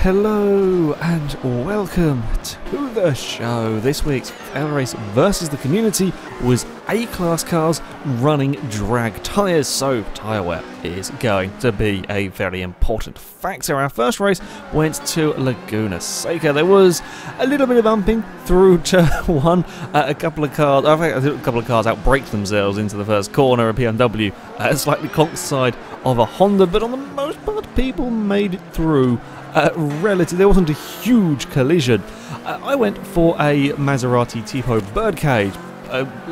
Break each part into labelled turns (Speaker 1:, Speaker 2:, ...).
Speaker 1: Hello and welcome to the show. This week's FailRace versus the community was A-class cars running drag tyres, so tyre wear is going to be a very important factor. Our first race went to Laguna Seca. There was a little bit of bumping through turn one. A couple of cars outbraked themselves into the first corner. A BMW slightly conked the side of a Honda, but on the most part, people made it through. There wasn't a huge collision. I went for a Maserati Tipo Birdcage,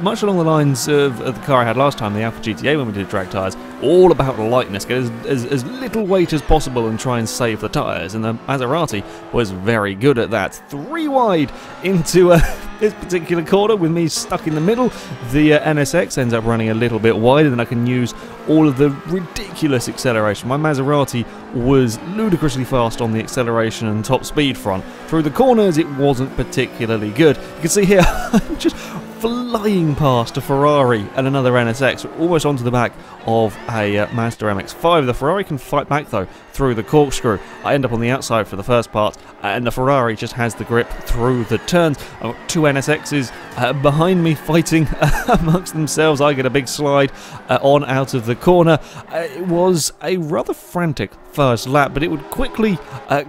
Speaker 1: much along the lines of the car I had last time, the Alpha GTA, when we did drag tyres. All about lightness, get as little weight as possible and try and save the tyres, and the Maserati was very good at that. 3 wide into this particular corner with me stuck in the middle. The NSX ends up running a little bit wider, and I can use all of the ridiculous acceleration. My Maserati was ludicrously fast on the acceleration and top speed front. Through the corners it wasn't particularly good. You can see here I'm just flying past a Ferrari and another NSX, almost onto the back of a Mazda MX-5. The Ferrari can fight back though through the corkscrew. I end up on the outside for the first part, and the Ferrari just has the grip through the turns. I've got 2 NSXs behind me fighting amongst themselves. I get a big slide on out of the corner. It was a rather frantic first lap, but it would quickly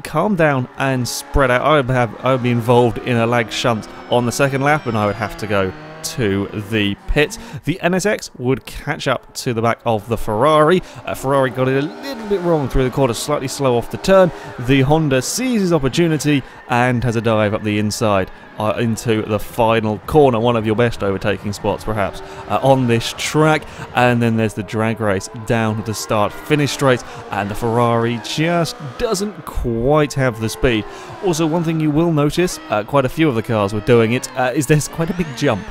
Speaker 1: calm down and spread out. I would be involved in a lag shunt on the second lap, and I would have to go to the pit. The NSX would catch up to the back of the Ferrari. Ferrari got it a little bit wrong through the corner, slightly slow off the turn. The Honda seizes opportunity and has a dive up the inside into the final corner. One of your best overtaking spots perhaps on this track. And then there's the drag race down the start-finish straight, and the Ferrari just doesn't quite have the speed. Also, one thing you will notice, quite a few of the cars were doing it, is there's quite a big jump.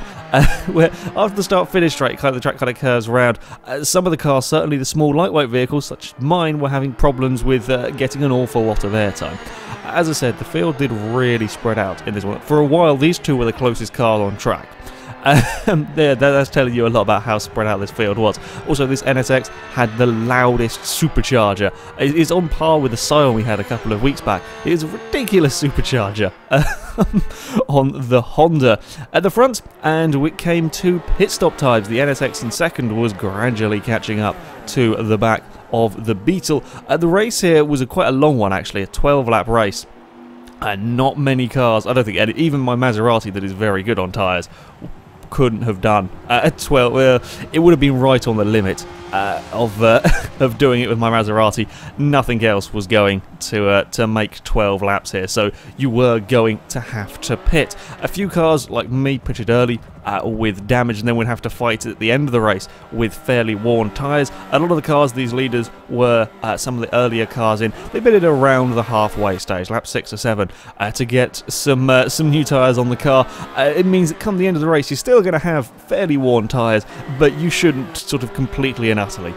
Speaker 1: Where after the start-finish straight, the track kind of curves around. Some of the cars, certainly the small lightweight vehicles such as mine, were having problems with getting an awful lot of airtime. As I said, the field did really spread out in this one. For a while, these two were the closest cars on track. That's telling you a lot about how spread out this field was. Also, this NSX had the loudest supercharger. It's on par with the Scion we had a couple of weeks back. It is a ridiculous supercharger on the Honda at the front, and we came to pit stop times. The NSX in second was gradually catching up to the back of the Beetle. The race here was quite a long one, actually, a 12-lap race. And not many cars, I don't think any, even my Maserati that is very good on tyres, couldn't have done at 12. It would have been right on the limit of doing it with my Maserati. Nothing else was going to make 12 laps here, so you were going to have to pit. A few cars like me pitted early with damage, and then we'd have to fight at the end of the race with fairly worn tyres. A lot of the cars, these leaders, were some of the earlier cars in. They pitted around the halfway stage, lap 6 or 7, to get some new tyres on the car. It means that come the end of the race, you're still going to have fairly worn tyres, but you shouldn't sort of completely and utterly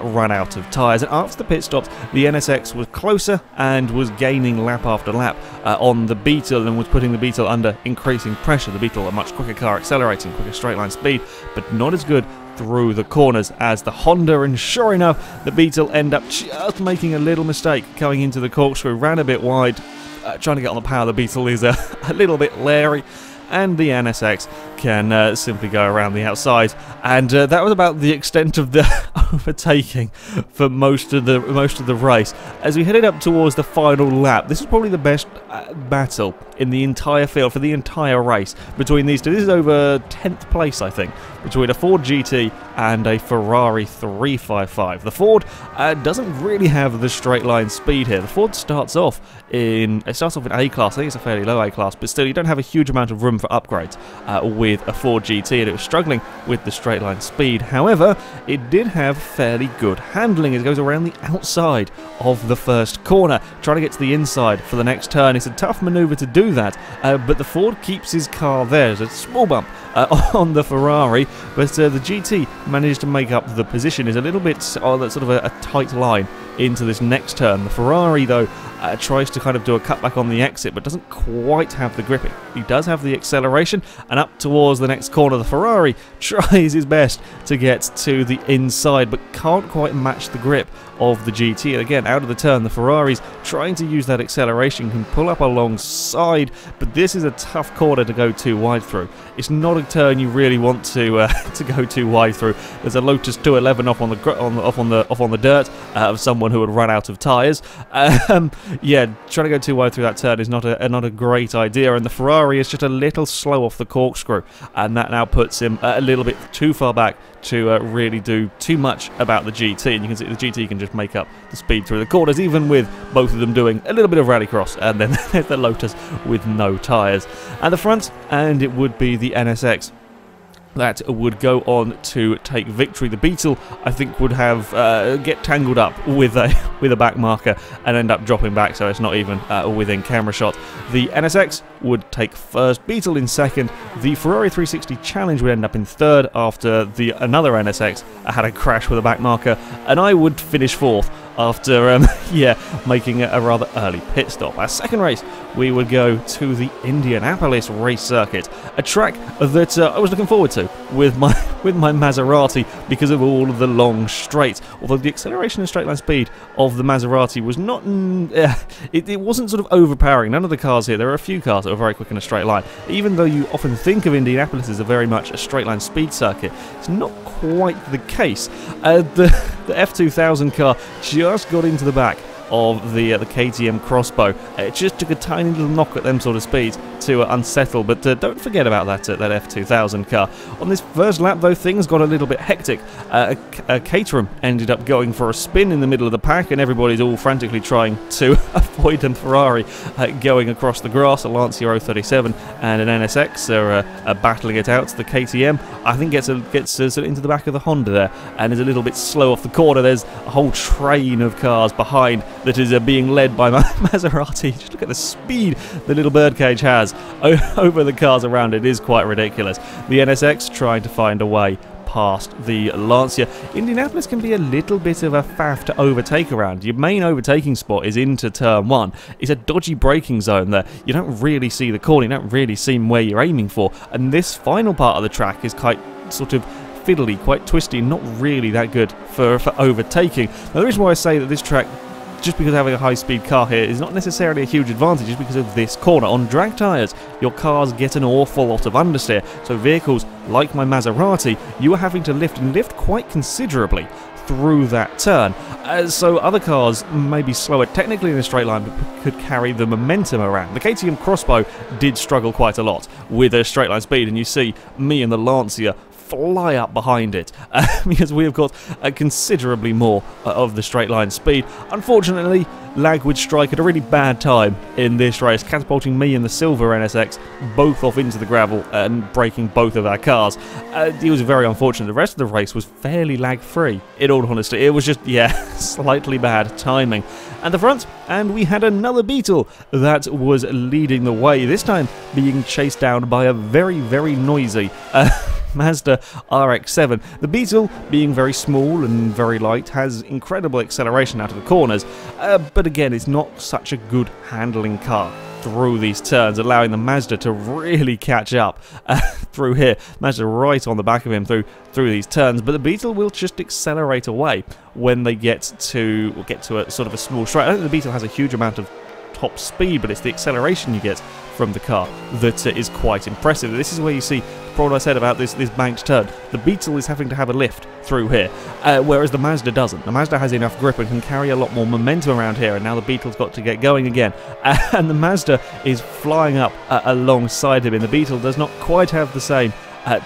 Speaker 1: run out of tyres. And after the pit stops, the NSX was closer and was gaining lap after lap on the Beetle, and was putting the Beetle under increasing pressure. The Beetle, a much quicker car, accelerating, quicker straight line speed, but not as good through the corners as the Honda. And sure enough, the Beetle end up just making a little mistake coming into the corkscrew, ran a bit wide. Trying to get on the power of the Beetle is a little bit leery, and the NSX can simply go around the outside, and that was about the extent of the overtaking for most of the race. As we headed up towards the final lap, this is probably the best battle in the entire field for the entire race between these two. This is over 10th place, I think, between a Ford GT and a Ferrari 355. The Ford doesn't really have the straight line speed here. The Ford starts off in A-class. I think it's a fairly low A-class, but still you don't have a huge amount of room for upgrades with a Ford GT, and it was struggling with the straight line speed. However, it did have fairly good handling. It goes around the outside of the first corner, trying to get to the inside for the next turn. It's a tough maneuver to do that, but the Ford keeps his car there. There's a small bump on the Ferrari, but the GT managed to make up the position. Is a little bit sort of a tight line into this next turn. The Ferrari, though, tries to kind of do a cutback on the exit, but doesn't quite have the grip. He does have the acceleration, and up towards the next corner, the Ferrari tries his best to get to the inside, but can't quite match the grip of the GT. And again, out of the turn, the Ferraris trying to use that acceleration can pull up alongside, but this is a tough corner to go too wide through. It's not a turn you really want to go too wide through. There's a Lotus 211 off on the dirt of someone who would run out of tyres. Yeah, trying to go too wide through that turn is not a great idea, and the Ferrari is just a little slow off the corkscrew, and that now puts him a little bit too far back to really do too much about the GT. And you can see the GT can just make up the speed through the corners, even with both of them doing a little bit of rallycross, and then there's the Lotus with no tyres. At the front, and it would be the NSX that would go on to take victory. The Beetle, I think, would have get tangled up with a back marker and end up dropping back, so it's not even within camera shot. The NSX would take first, Beetle in second. The Ferrari 360 Challenge would end up in third after another NSX had a crash with a back marker, and I would finish fourth after making a rather early pit stop. Our second race, we would go to the Indianapolis race circuit, a track that I was looking forward to with my Maserati because of all of the long straights. Although the acceleration and straight line speed of the Maserati was not, it wasn't sort of overpowering. None of the cars here, there are a few cars that are very quick in a straight line. Even though you often think of Indianapolis as a very much a straight line speed circuit, it's not quite the case. The F2000 car just got into the back of the KTM X-Bow. It just took a tiny little knock at them sort of speeds to unsettle, but don't forget about that F2000 car. On this first lap, though, things got a little bit hectic. Caterham ended up going for a spin in the middle of the pack, and everybody's all frantically trying to avoid a Ferrari going across the grass. A Lancia 037 and an NSX are battling it out. The KTM, I think, gets sort of into the back of the Honda there, and is a little bit slow off the corner. There's a whole train of cars behind that is being led by Maserati. Just look at the speed the little Birdcage has over the cars around it. It is quite ridiculous. The NSX trying to find a way past the Lancia. Indianapolis can be a little bit of a faff to overtake around. Your main overtaking spot is into turn 1. It's a dodgy braking zone there. You don't really see the corner, you don't really see where you're aiming for, and this final part of the track is quite sort of fiddly, quite twisty, not really that good for overtaking. Now, the reason why I say that this track, just because having a high-speed car here is not necessarily a huge advantage, is because of this corner. On drag tyres, your cars get an awful lot of understeer, so vehicles like my Maserati, you are having to lift quite considerably through that turn. So other cars may be slower technically in a straight line, but could carry the momentum around. The KTM X-Bow did struggle quite a lot with a straight line speed, and you see me and the Lancia fly up behind it because we have got considerably more of the straight line speed. Unfortunately, lag would strike at a really bad time in this race, catapulting me and the silver NSX both off into the gravel and breaking both of our cars. It was very unfortunate. The rest of the race was fairly lag free, in all honesty. It was just, slightly bad timing. And the front, and we had another Beetle that was leading the way, this time being chased down by a very, very noisy Mazda RX-7. The Beetle, being very small and very light, has incredible acceleration out of the corners, but again, it's not such a good handling car through these turns, allowing the Mazda to really catch up through here. Mazda right on the back of him through these turns, but the Beetle will just accelerate away when they get to a sort of a small straight. I don't think the Beetle has a huge amount of top speed, but it's the acceleration you get from the car that is quite impressive. This is where you see what I said about this banked turn. The Beetle is having to have a lift through here, whereas the Mazda doesn't. The Mazda has enough grip and can carry a lot more momentum around here, and now the Beetle's got to get going again. And the Mazda is flying up alongside him, and the Beetle does not quite have the same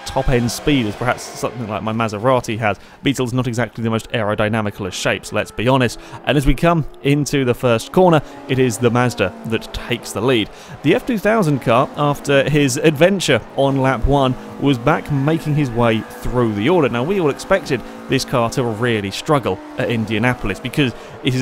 Speaker 1: top-end speed as perhaps something like my Maserati has. Beetle's not exactly the most aerodynamical of shapes, let's be honest. And as we come into the first corner, it is the Mazda that takes the lead. The F2000 car, after his adventure on lap 1, was back making his way through the order. Now, we all expected this car to really struggle at Indianapolis because it is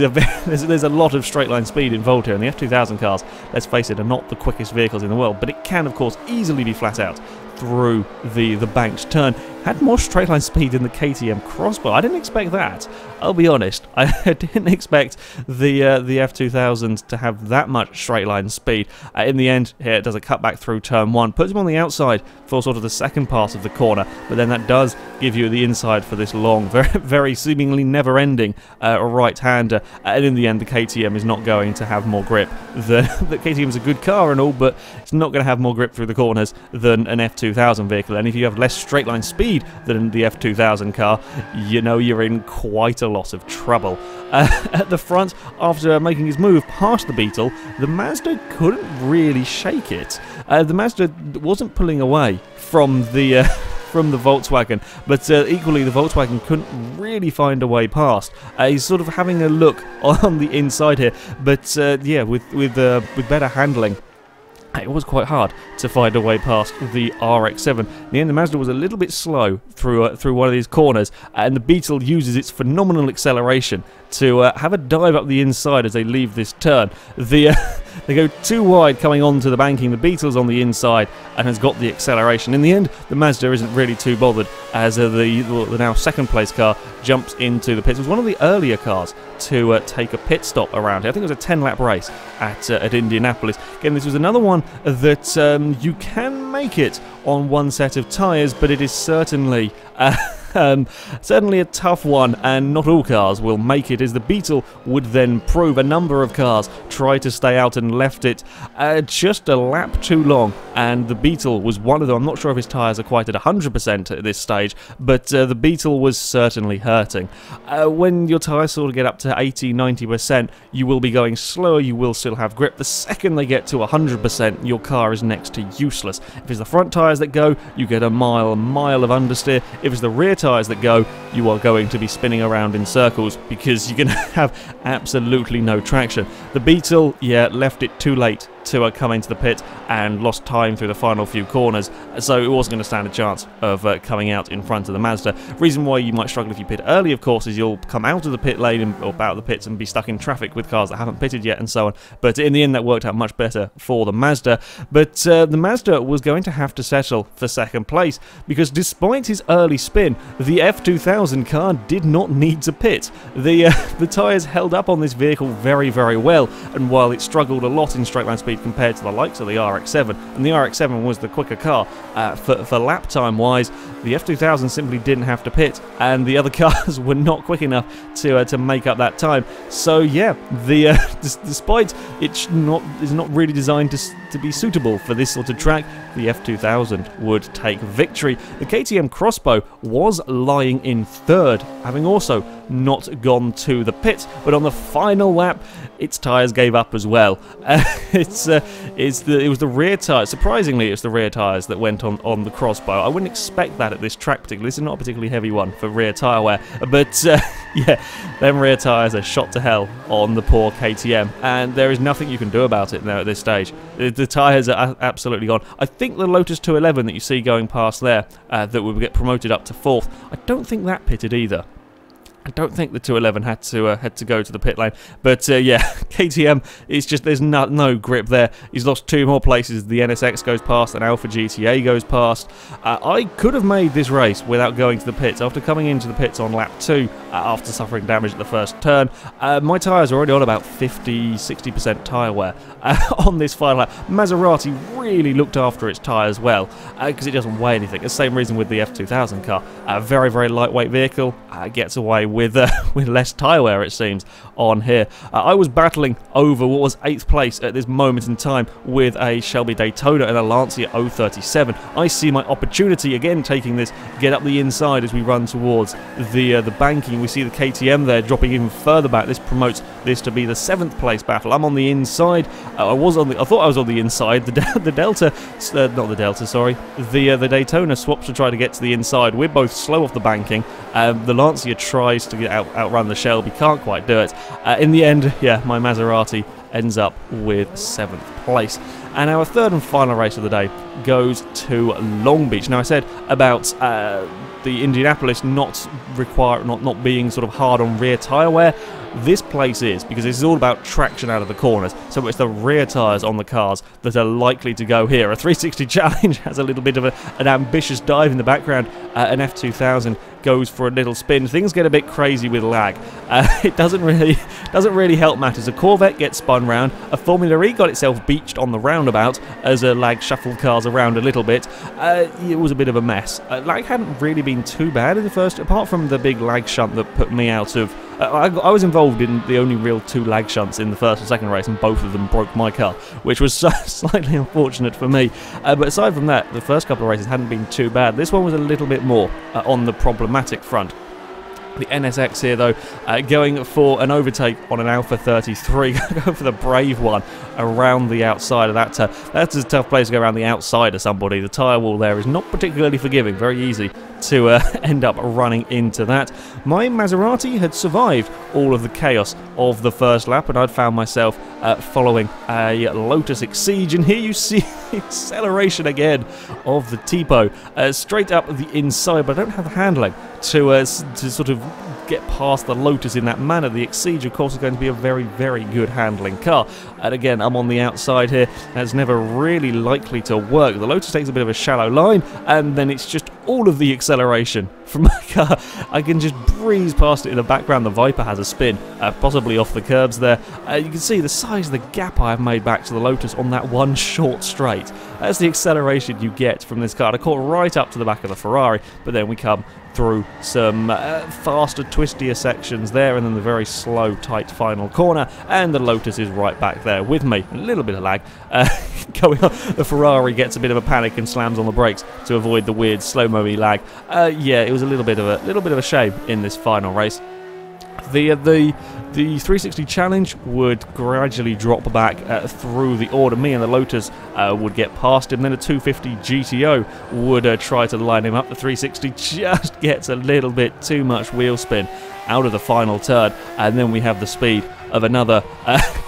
Speaker 1: there's a lot of straight line speed involved here, and the F2000 cars, let's face it, are not the quickest vehicles in the world, but it can, of course, easily be flat out through the banked turn. Had more straight line speed than the KTM X-Bow. I didn't expect that, I'll be honest. I didn't expect the F2000 to have that much straight line speed. In the end, here it does a cutback through turn 1, puts him on the outside for sort of the second part of the corner, but then that does give you the inside for this long, very seemingly never-ending right-hander. And in the end, the KTM is not going to have more grip. The KTM is a good car and all, but it's not going to have more grip through the corners than an F2000 vehicle. And if you have less straight-line speed than the F2000 car, you know you're in quite a lot of trouble. At the front, after making his move past the Beetle, the Mazda couldn't really shake it. The Mazda wasn't pulling away from the Volkswagen, but equally the Volkswagen couldn't really find a way past. He's sort of having a look on the inside here, but yeah, with better handling, it was quite hard to find a way past the RX-7. In the end, the Mazda was a little bit slow through one of these corners, and the Beetle uses its phenomenal acceleration to have a dive up the inside as they leave this turn. They go too wide coming onto the banking. The Beetle's on the inside and has got the acceleration. In the end, the Mazda isn't really too bothered as the now second place car jumps into the pits. It was one of the earlier cars to take a pit stop around here. I think it was a 10-lap race at Indianapolis. Again, this was another one that you can make it on one set of tyres, but it is certainly certainly a tough one, and not all cars will make it, as the Beetle would then prove. A number of cars tried to stay out and left it just a lap too long, and the Beetle was one of them. I'm not sure if his tyres are quite at 100% at this stage, but the Beetle was certainly hurting. When your tyres sort of get up to 80-90%, you will be going slower, you will still have grip. The second they get to 100%, your car is next to useless. If it's the front tyres that go, you get a mile of understeer. If it's the rear tyres that go, you are going to be spinning around in circles because you're going to have absolutely no traction. The Beetle, yeah, left it too late to come into the pit and lost time through the final few corners, so it wasn't going to stand a chance of coming out in front of the Mazda. Reason why you might struggle if you pit early, of course, is you'll come out of the pit lane or out of the pits and be stuck in traffic with cars that haven't pitted yet and so on. But in the end, that worked out much better for the Mazda. But the Mazda was going to have to settle for second place because despite his early spin, the F2000 car did not need to pit. The tyres held up on this vehicle very, very well, and while it struggled a lot in straight line speed compared to the likes of the RX-7, and the RX-7 was the quicker car for lap time wise, the F2000 simply didn't have to pit, and the other cars were not quick enough to make up that time. So yeah, despite it's not really designed to be suitable for this sort of track, the F2000 would take victory. The KTM X-Bow was lying in third, having also not gone to the pit, but on the final lap, its tyres gave up as well. It was the rear tyres. Surprisingly, it's the rear tyres that went on the X-Bow. I wouldn't expect that at this track particularly. This is not a particularly heavy one for rear tyre wear, but yeah, them rear tyres are shot to hell on the poor KTM, and there is nothing you can do about it now at this stage. The tyres are absolutely gone. I think the Lotus 211 that you see going past there, that will get promoted up to fourth, I don't think that pitted either. I don't think the 211 had to go to the pit lane, but yeah, KTM, it's just there's no grip there. He's lost two more places. The NSX goes past, and Alpha GTA goes past. I could have made this race without going to the pits. After coming into the pits on lap 2, after suffering damage at the first turn, my tyres are already on about 50-60% tyre wear on this final lap. Maserati really looked after its tyres well because it doesn't weigh anything. The same reason with the F2000 car. Very, very lightweight vehicle, gets away with less tyre wear, it seems, on here. I was battling over what was 8th place at this moment in time with a Shelby Daytona and a Lancia 037. I see my opportunity again taking this, get up the inside as we run towards the banking. We see the KTM there dropping even further back. This promotes this to be the 7th place battle. I'm on the inside. I thought I was on the inside. The Delta, not the Delta, sorry. The Daytona swaps to try to get to the inside. We're both slow off the banking. The Lancia tries to outrun the Shelby, can't quite do it. In the end, yeah, my Maserati ends up with 7th place. And our third and final race of the day goes to Long Beach. Now, I said about the Indianapolis not being sort of hard on rear tyre wear. This place is, because this is all about traction out of the corners, so it's the rear tyres on the cars that are likely to go here. A 360 Challenge has a little bit of an ambitious dive in the background an F2000 goes for a little spin, things get a bit crazy with lag. It doesn't really help matters. A Corvette gets spun round, a Formula E got itself beached on the roundabout as a lag shuffled cars around a little bit. It was a bit of a mess. Lag hadn't really been too bad in the first, apart from the big lag shunt that put me out of... I was involved in the only real 2 lag shunts in the first and second race, and both of them broke my car, which was slightly unfortunate for me. But aside from that, the first couple of races hadn't been too bad. This one was a little bit more on the problematic front. The NSX here, though, going for an overtake on an Alpha 33. Go for the brave one around the outside of that turn. That's a tough place to go around the outside of somebody. The tyre wall there is not particularly forgiving. Very easy to end up running into that. My Maserati had survived all of the chaos of the first lap, and I'd found myself following a Lotus Exige, and here you see the acceleration again of the Tipo straight up the inside, but I don't have the handling to sort of get past the Lotus in that manner. The Exige, of course, is going to be a very, very good handling car. And again, I'm on the outside here. That's never really likely to work. The Lotus takes a bit of a shallow line, and then it's just all of the acceleration from my car. I can just breeze past it in the background. The Viper has a spin, possibly off the curbs there. You can see the size of the gap I have made back to the Lotus on that one short straight. That's the acceleration you get from this car. I caught right up to the back of the Ferrari, but then we come through some faster, twistier sections there, and then the very slow, tight final corner, and the Lotus is right back there with me. A little bit of lag going on. The Ferrari gets a bit of a panic and slams on the brakes to avoid the weird slow-mo-y lag. Yeah, it was a little bit of a shame in this final race. The 360 Challenge would gradually drop back through the order. Me and the Lotus would get past him. Then a 250 GTO would try to line him up. The 360 just gets a little bit too much wheel spin out of the final turn, and then we have the speed of another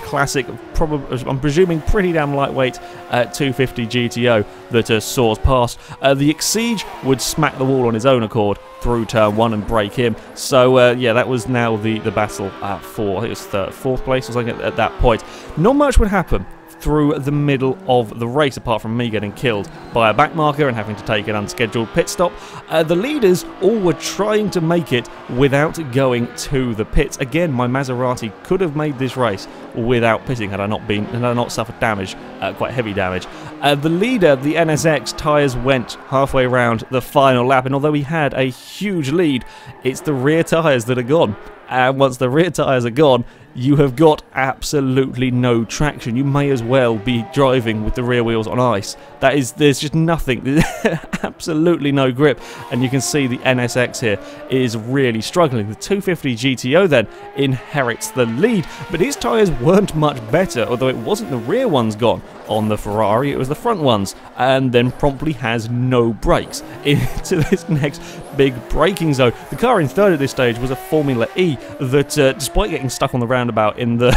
Speaker 1: classic, probably, I'm presuming pretty damn lightweight 250 GTO that soars past. The Exige would smack the wall on his own accord through turn 1 and break him. So yeah, that was now the battle for, I think it was fourth place or something at that point. Not much would happen through the middle of the race, apart from me getting killed by a backmarker and having to take an unscheduled pit stop. The leaders all were trying to make it without going to the pits. Again, my Maserati could have made this race without pitting had I not suffered damage, quite heavy damage. The leader, the NSX, tyres went halfway around the final lap, and although he had a huge lead, it's the rear tyres that are gone. And once the rear tyres are gone, you have got absolutely no traction. You may as well be driving with the rear wheels on ice. There's just nothing, there's absolutely no grip, and you can see the NSX here is really struggling. The 250 GTO then inherits the lead, but his tyres weren't much better, although it wasn't the rear ones gone on the Ferrari, it was the front ones, and then promptly has no brakes into this next big braking zone. The car in third at this stage was a Formula E that, despite getting stuck on the roundabout in the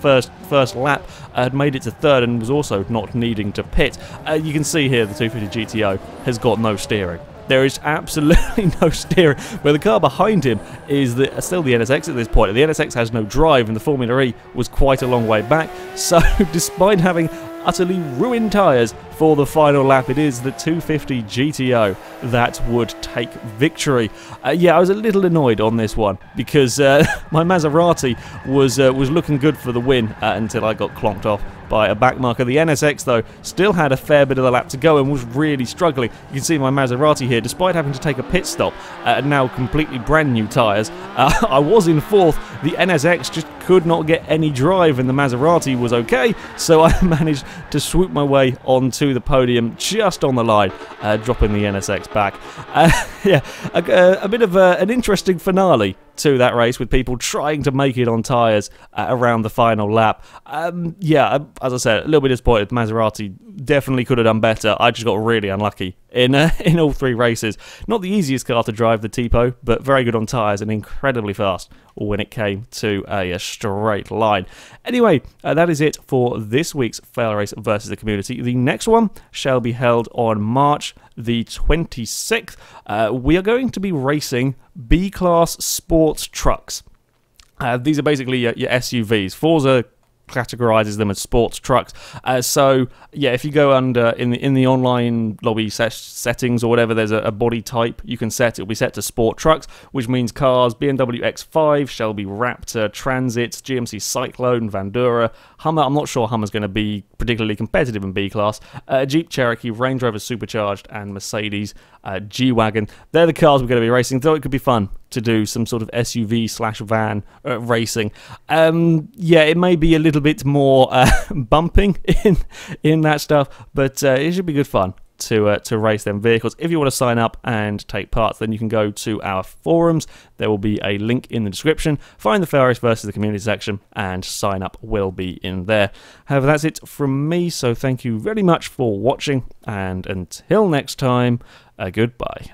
Speaker 1: first lap, had made it to third and was also not needing to pit. You can see here the 250 GTO has got no steering. There is absolutely no steering, where the car behind him is still the NSX at this point. The NSX has no drive, and the Formula E was quite a long way back. So despite having utterly ruined tyres for the final lap, it is the 250 GTO that would take victory. Yeah, I was a little annoyed on this one because my Maserati was looking good for the win until I got clonked off by a backmarker. The NSX, though, still had a fair bit of the lap to go and was really struggling. You can see my Maserati here, despite having to take a pit stop, now completely brand new tyres. I was in fourth. The NSX just could not get any drive, and the Maserati was okay, so I managed to swoop my way onto the podium just on the line, dropping the NSX back. Yeah, a bit of an interesting finale to that race, with people trying to make it on tyres around the final lap. Yeah, as I said, a little bit disappointed. Maserati definitely could have done better. I just got really unlucky in all three races. Not the easiest car to drive, the Tipo, but very good on tyres and incredibly fast when it came to a straight line. Anyway, that is it for this week's FailRace versus the community. The next one shall be held on March the 26th. We are going to be racing B-Class sports trucks. These are basically your SUVs. Forza categorizes them as sports trucks. So yeah, if you go under in the online lobby settings or whatever, there's a body type you can set. It'll be set to sport trucks, which means cars BMW X5, Shelby Raptor, Transits, GMC Cyclone, Vandura, Hummer. I'm not sure Hummer's going to be particularly competitive in B class. Jeep Cherokee, Range Rover Supercharged, and Mercedes G-Wagon. They're the cars we're going to be racing. Thought it could be fun to do some sort of SUV/van racing. Yeah, it may be a little bit more bumping in that stuff, but it should be good fun to race them vehicles. If you want to sign up and take part, then you can go to our forums. There will be a link in the description. Find the FailRace versus the community section, and sign up will be in there. However, that's it from me, so thank you very much for watching, and until next time, goodbye.